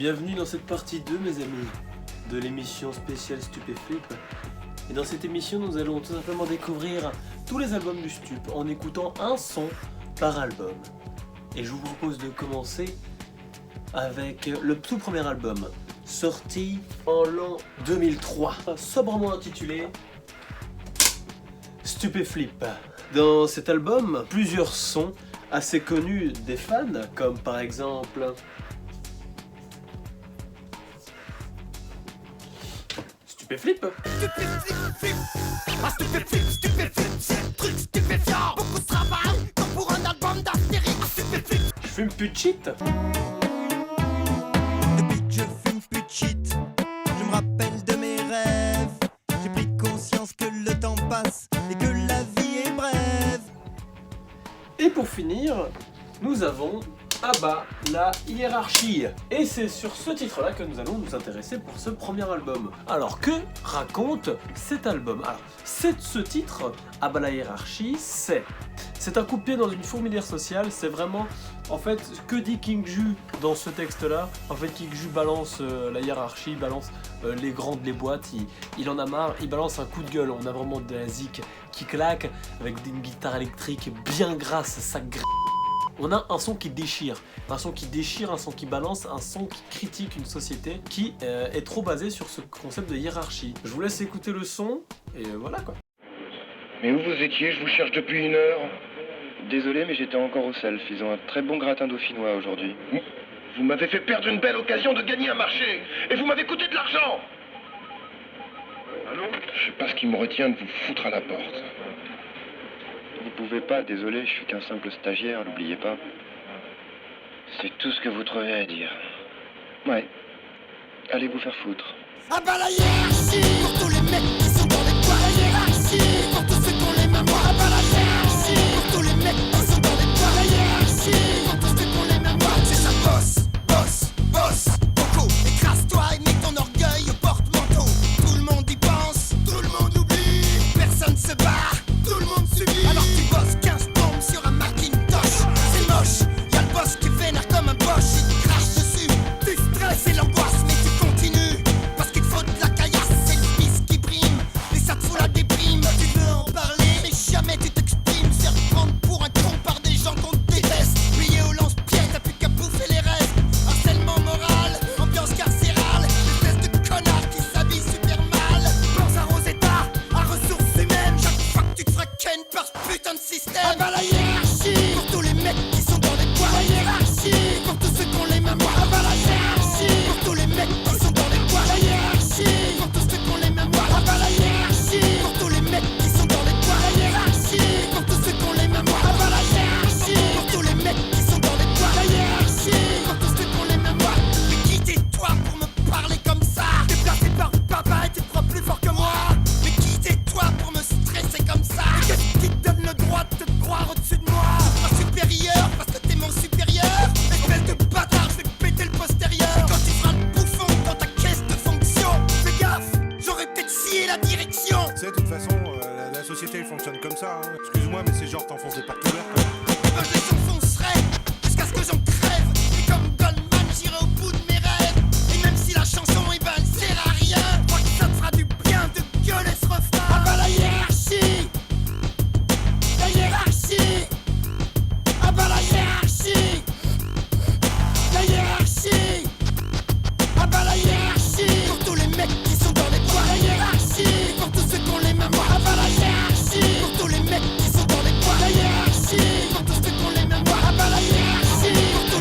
Bienvenue dans cette partie 2, mes amis, de l'émission spéciale Stupéflip. Et dans cette émission, nous allons tout simplement découvrir tous les albums du Stup en écoutant un son par album. Et je vous propose de commencer avec le tout premier album, sorti en l'an 2003, sobrement intitulé Stupéflip. Dans cet album, plusieurs sons assez connus des fans, comme par exemple Stupéflip. Stupéflip, c'est un truc stupéfiant. Beaucoup de travail, comme pour un album d'Astérix. Stupéflip. Je fume plus de shit. Depuis que je fume plus de shit, je me rappelle de mes rêves. J'ai pris conscience que le temps passe et que la vie est brève. Et pour finir, nous avons Abba, la hiérarchie. Et c'est sur ce titre-là que nous allons nous intéresser pour ce premier album. Alors, que raconte cet album? Alors, ce titre, Abba, la hiérarchie, c'est un coup de pied dans une fourmilière sociale. C'est vraiment, en fait, ce que dit King Ju dans ce texte-là. En fait, King Ju balance la hiérarchie, balance les grandes, les boîtes. Il en a marre, il balance un coup de gueule. On a vraiment de la zik qui claque avec une guitare électrique bien grasse, ça On a un son qui déchire, un son qui balance, un son qui critique une société qui est trop basée sur ce concept de hiérarchie. Je vous laisse écouter le son, et voilà quoi. Mais où vous étiez? Je vous cherche depuis 1 heure. Désolé, mais j'étais encore au self. Ils ont un très bon gratin dauphinois aujourd'hui. Vous m'avez fait perdre une belle occasion de gagner un marché. Et vous m'avez coûté de l'argent. Allô? Je sais pas ce qui me retient de vous foutre à la porte. Vous pouvez pas, désolé, je suis qu'un simple stagiaire, n'oubliez pas. C'est tout ce que vous trouvez à dire. Ouais. Allez vous faire foutre. Ah bah la hiérarchie, pour tous les mecs qui sont dans les toits. La hiérarchie, pour tous ceux qui ont les mêmes mois. Ah bah la hiérarchie, pour tous les mecs qui sont dans les toits. La hiérarchie, pour tous ceux qui ont les mêmes mois. C'est ça, boss, boss, boss, Coco. Écrase-toi et mets ton orgueil au porte-manteau. Tout le monde y pense, tout le monde oublie. Personne se barre, tout le monde subit. Alors tu bosses 15 bombes sur un Macintosh. C'est moche, y'a le boss qui vénère comme un boss. Il te crache dessus, tu stresses et l'angoisse. Mais tu continues, parce qu'il te faut de la caillasse. C'est le fils qui brime, et ça te fout la déprime. Tu veux en parler, mais jamais tu t'exprimes. Se faire prendre pour un con par des gens qu'on déteste. Plié au lance-pied, t'as plus qu'à bouffer les restes. Harcèlement moral, ambiance carcérale. Espèce de connard qui s'habille super mal. Pense à Rosetta, à ressources humaines. Chaque fois que tu te feras ken par ce putain de système. Ah bah la hiérarchie, pour tous les mecs qui sont dans les bois. La hiérarchie, pour tous ceux qui ont les mêmes mois. Ah bah la hiérarchie, pour tous les mecs qui sont dans les bois. La hiérarchie, pour tous ceux qui ont les mêmes mois. Ah bah la hiérarchie, pour tous les mecs qui sont dans les bois. La hiérarchie, pour tous ceux qui ont les mêmes mois. Ah bah la hiérarchie, pour tous les mecs qui sont dans les bois. La hiérarchie, pour tous ceux qui ont les mêmes mois. Mais qui t'es toi pour me parler comme ça? T'es placé par papa et tu te crois plus fort que moi. Mais qui t'es toi pour me stresser comme ça? Et qu'est-ce qui te donne le droit de te croire au-dessus de moi? Tu te crois supérieur parce que t'es mon supérieur? Espèce de bâtard, je vais te péter le postérieur. Et quand tu feras le bouffon dans ta caisse de fonction, fais gaffe, j'aurais peut-être scié la direction. Tu sais, de toute façon, la société elle fonctionne comme ça. Hein. Excuse-moi, mais c'est genre t'enfonces des portes ouvertes. Quoi. Ben je les enfoncerai jusqu'à ce que j'en crève. Et comme Goldman, j'irai au bout de mes rêves. Et même si la chanson, eh ben, elle sert à rien, je crois que ça te fera du bien de gueuler ce refrain. Ah bah la hiérarchie, la hiérarchie. Ah bah la hiérarchie, la hiérarchie. Ah bah la hiérarchie, pour tous les mecs qui sont dans les bois. La hiérarchie, pour tous ceux qui ont les mêmes mois. Ah bah la hiérarchie, pour tous les mecs qui sont dans les bois. La hiérarchie, pour tous ceux qui ont les mêmes mois. Ah bah la hiérarchie, pour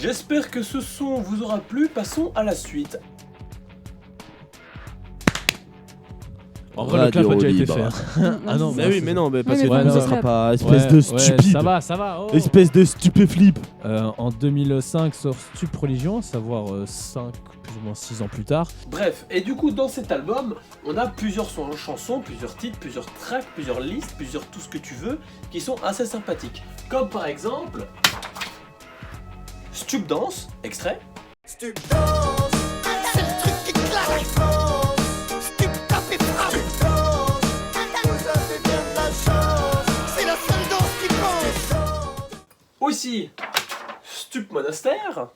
J'espère que ce son vous aura plu, passons à la suite. En vrai, le clap a déjà été fait. Ah non, mais oui, mais non, mais parce Oui, que mais du coup, bon, ça sera clap. pas espèce de stupide. Ça va. Oh. Espèce de stupéflip. En 2005 sort Stup Religion, à savoir 5, plus ou moins 6 ans plus tard. Bref, et du coup dans cet album, on a plusieurs chansons, plusieurs titres, plusieurs tracks, plusieurs listes, plusieurs tout ce que tu veux, qui sont assez sympathiques. Comme par exemple... Stup Dance, extrait. C'est le truc qui claque. Stup tape et frappe. Vous avez bien de la chance. C'est la seule danse qui pense. Aussi, Stup Monastère.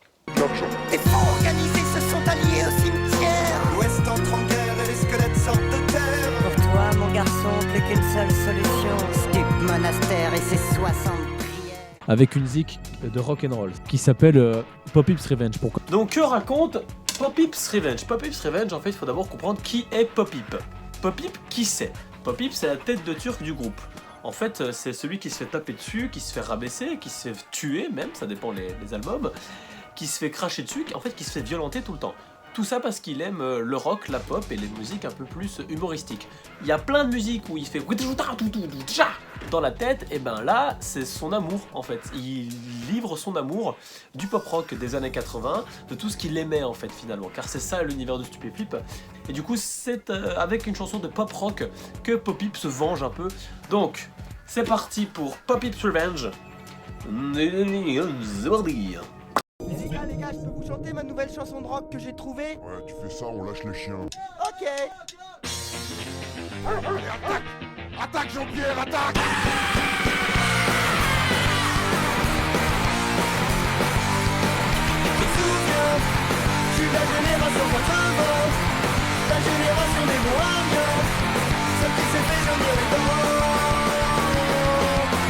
Les faux organisés se sont alliés au cimetière. L'Ouest entre en guerre et les squelettes sortent de terre. Pour toi, mon garçon, plus qu'une seule solution. Stup Monastère et ses 60 prières. Avec une zik de rock'n'roll qui s'appelle Pop Hip's Revenge. Pourquoi ? Donc que raconte Pop Hip's Revenge? Pop Hip's Revenge, en fait, il faut d'abord comprendre qui est Pop Hip. Pop Hip, qui c'est? Pop Hip, c'est la tête de turc du groupe. En fait, c'est celui qui se fait taper dessus, qui se fait rabaisser, qui se fait tuer même, ça dépend les albums, qui se fait cracher dessus, en fait qui se fait violenter tout le temps. Tout ça parce qu'il aime le rock, la pop et les musiques un peu plus humoristiques. Il y a plein de musiques où il fait dans la tête, et ben là, c'est son amour en fait. Il livre son amour du pop rock des années 80, de tout ce qu'il aimait en fait finalement, car c'est ça l'univers de Stupéflip. Et du coup, c'est avec une chanson de pop rock que Pop Hip se venge un peu. Donc, c'est parti pour Pop Hip's Revenge. Les gars, je peux vous chanter ma nouvelle chanson de rock que j'ai trouvée? Ouais, tu fais ça, on lâche les chiens. Ok. Allez, attaque! Attaque, Jean-Pierre, attaque! Je me souviens, je suis de la génération 80, la génération des Bohemiens, celle qui s'est fait jaunir les dents.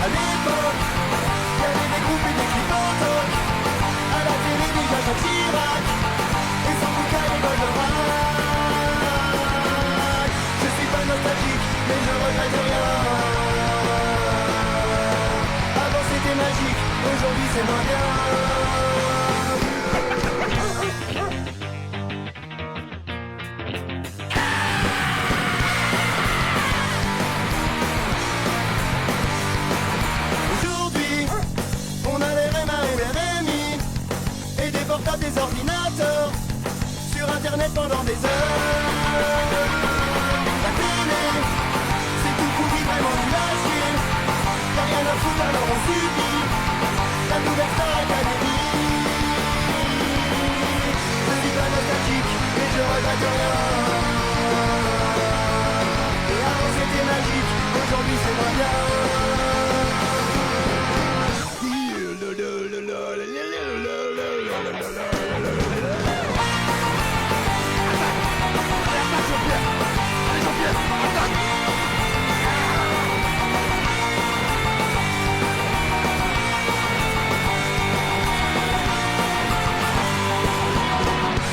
À l'époque, il y avait des groupes et des clips en toc, à la télé déjà Jean Chirac, et sans bouquin et Goldorak. Je suis pas nostalgique, mais je regrette rien. Avant c'était magique, aujourd'hui c'est moins bien. Aujourd'hui, on a les RMA et les RMI et des portables, des ordinateurs sur internet pendant des heures. La télé, c'est tout pourri, vraiment du lâcher. Y'a rien à foutre alors on subit la nouvelle Star Academy. Je suis pas nostalgique et je regrette rien. Et avant c'était magique, aujourd'hui c'est moins bien.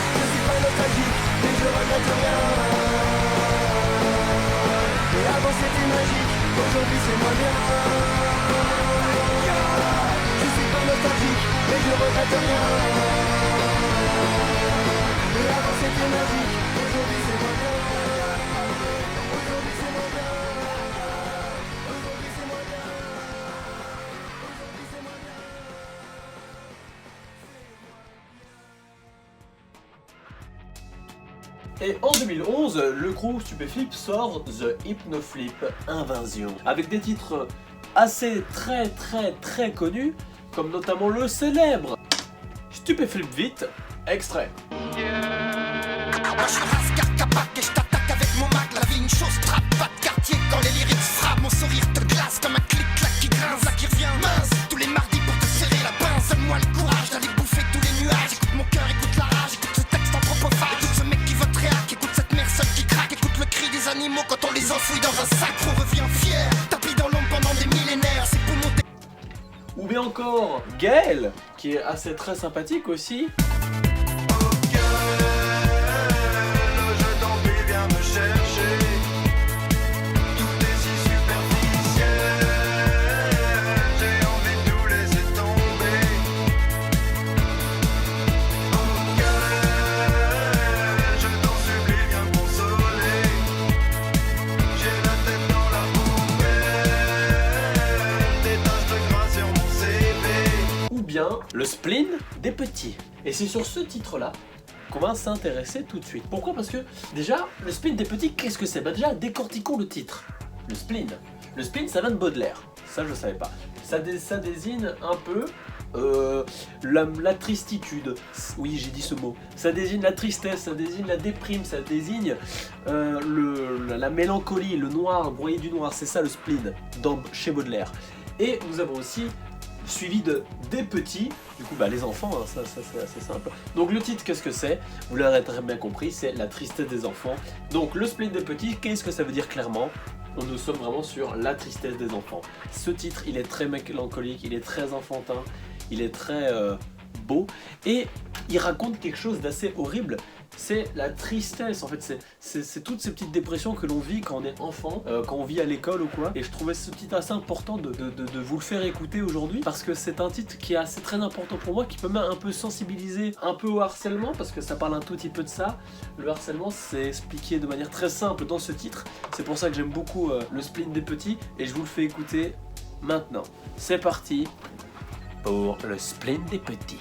Je suis pas nostalgique, mais je regrette rien. Et avant c'était magique, aujourd'hui c'est moins bien. Je suis pas nostalgique, mais je regrette rien. Et avant c'était magique, aujourd'hui c'est moins bien. Aujourd'hui c'est moins bien. Aujourd'hui c'est moins bien. Aujourd'hui c'est moins bien. Et en 2011, le groupe Stupéflip sort The Hypnoflip Invasion, avec des titres assez très connus, comme notamment le célèbre Stupéflip Vite, extrait. Moi je suis Rascar Capac et je t'attaque avec mon mag. La vie une chose, trappe pas de quartier quand les lyrics frappent. Mon sourire te glace comme un clic-clac qui grince. Là qui revient mince, tous les mardis pour te serrer la pince. Donne-moi le courage d'aller bouffer tous les nuages. Écoute mon cœur, écoute la rage, écoute ce texte anthropophage. Écoute ce mec qui vote réac, écoute cette mère seule qui craque. Écoute le cri des animaux quand on les enfouit dans un sac. On revient fier, tapis dans l'ombre pendant des millénaires. C'est pour monter. Ou bien encore Gaël, qui est assez très sympathique aussi. Je t'en prie, viens me chercher. bien le spleen des petits. Et c'est sur ce titre-là qu'on va s'intéresser tout de suite. Pourquoi? Parce que déjà, le spleen des petits, qu'est-ce que c'est? Bah déjà, décortiquons le titre. Le spleen. Le spleen, ça vient de Baudelaire. Ça, je savais pas. Ça désigne un peu la tristitude. Oui, j'ai dit ce mot. Ça désigne la tristesse, ça désigne la déprime, ça désigne la mélancolie, le noir, broyé du noir. C'est ça le spleen chez Baudelaire. Et nous avons aussi suivi des petits, du coup les enfants, hein, ça c'est assez simple. Donc le titre, qu'est-ce que c'est? Vous l'aurez très bien compris, c'est la tristesse des enfants. Donc le spleen des petits, qu'est-ce que ça veut dire clairement? Nous sommes vraiment sur la tristesse des enfants. Ce titre, il est très mélancolique, il est très enfantin, il est très beau, et il raconte quelque chose d'assez horrible. C'est la tristesse, en fait, c'est toutes ces petites dépressions que l'on vit quand on est enfant, quand on vit à l'école ou quoi. Et je trouvais ce titre assez important de vous le faire écouter aujourd'hui, parce que c'est un titre qui est assez très important pour moi, qui peut même un peu sensibiliser un peu au harcèlement, parce que ça parle un tout petit peu de ça. Le harcèlement, c'est expliqué de manière très simple dans ce titre. C'est pour ça que j'aime beaucoup le spleen des petits, et je vous le fais écouter maintenant. C'est parti pour le spleen des petits.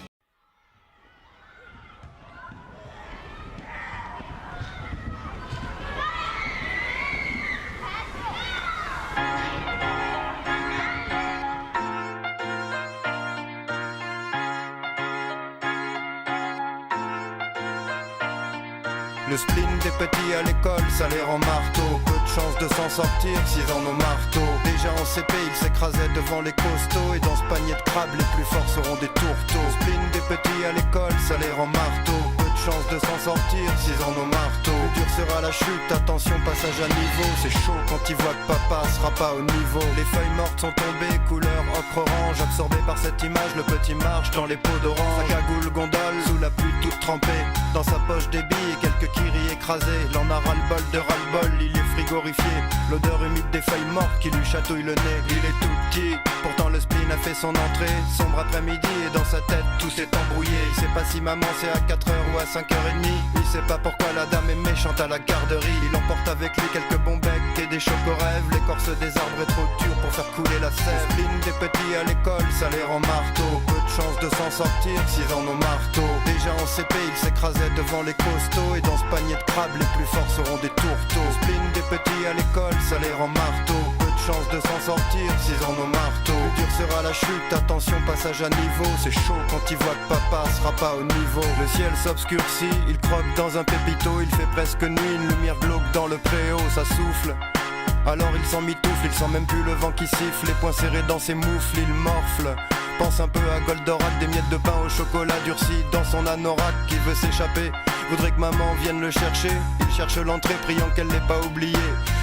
Le spleen des petits à l'école, ça les rend marteaux. Peu de chance de s'en sortir s'ils en ont marteau. Déjà en CP, ils s'écrasaient devant les costauds. Et dans ce panier de crabes, les plus forts seront des tourteaux. Le spleen des petits à l'école, ça les rend marteaux. Peu de chance de s'en sortir s'ils en ont marteau. Plus dur sera la chute, attention passage à niveau. C'est chaud quand ils voient que papa sera pas au niveau. Les feuilles mortes sont tombées, couleur ocre-orange. Absorbé par cette image, le petit marche dans les pots d'orange. Sa cagoule gondole, sous la pluie toute trempée. Dans sa poche des billes et quelques kiris écrasés. L'en a ras-le-bol de ras-le-bol, il est frigorifié. L'odeur humide des feuilles mortes qui lui chatouille le nez. Il est tout petit, pourtant le spleen a fait son entrée. Sombre après-midi et dans sa tête tout s'est embrouillé. Il sait pas si maman c'est à 4h ou à 5h30. Il sait pas pourquoi la dame est méchante à la garderie. Il emporte avec lui quelques bons becs et des chocorèves. L'écorce des arbres est trop dure pour faire couler la sève. Le spleen des petits à l'école, ça les rend marteaux. Peu de chance de s'en sortir s'ils en ont marteau. Déjà en CP, ils s'écrasaient devant les costauds. Et dans ce panier de crabes, les plus forts seront des tourteaux. Le spleen des petits à l'école, ça les rend marteaux. Peu de chance de s'en sortir s'ils en ont marteau. Plus dur sera la chute, attention passage à niveau. C'est chaud quand ils voient que papa sera pas au niveau. Le ciel s'obscurcit, il croque dans un pépito. Il fait presque nuit, une lumière glauque dans le préau, ça souffle. Alors il s'en mitoufle, il sent même plus le vent qui siffle. Les poings serrés dans ses moufles, il morfle. Pense un peu à Goldorak, des miettes de pain au chocolat durci dans son anorak qui veut s'échapper. Voudrait que maman vienne le chercher. Il cherche l'entrée, priant qu'elle l'ait pas oublié.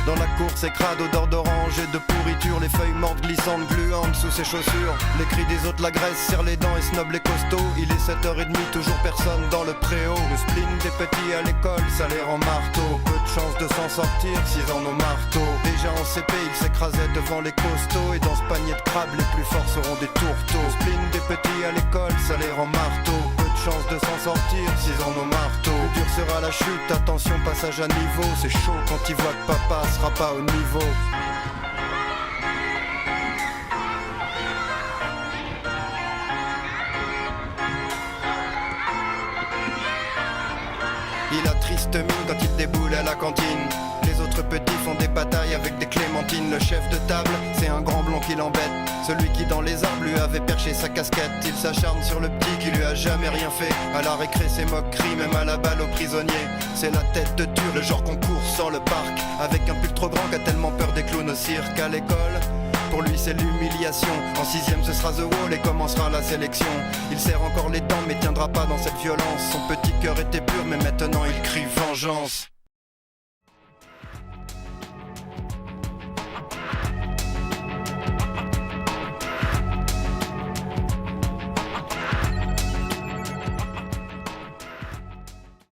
Dans la cour, c'est crade, odeur d'orange et de pourriture. Les feuilles mortes glissantes, gluantes sous ses chaussures. Les cris des autres l'agressent, serre les dents et snob les costauds. Il est 7h30, toujours personne dans le préau. Le spleen des petits à l'école, ça les rend marteaux. Peu de chance de s'en sortir s'ils en ont marteau. Déjà en CP, ils s'écrasaient devant les costauds. Et dans ce panier de crabes, les plus forts seront des tourteaux. Le spleen des petits à l'école, ça les rend marteaux. Peu de chance de s'en sortir s'ils en ont marteau. Plus dur sera la chute, attention passage à niveau. C'est chaud quand ils voient que papa sera pas au niveau. Il a triste mine quand il déboule à la cantine. Les autres petits font des batailles avec des clémentines. Le chef de table, c'est un grand blond qui l'embête. Celui qui dans les arbres lui avait perché sa casquette. Il s'acharne sur le petit qui lui a jamais rien fait. À la récré ses moqueries, même à la balle aux prisonniers. C'est la tête de dur, le genre qu'on court sans le parc. Avec un pull trop grand qui a tellement peur des clowns au cirque. À l'école, pour lui c'est l'humiliation. En 6ème ce sera The Wall et commencera la sélection. Il serre encore les dents mais tiendra pas dans cette violence. Son petit cœur était pur mais maintenant il crie vengeance.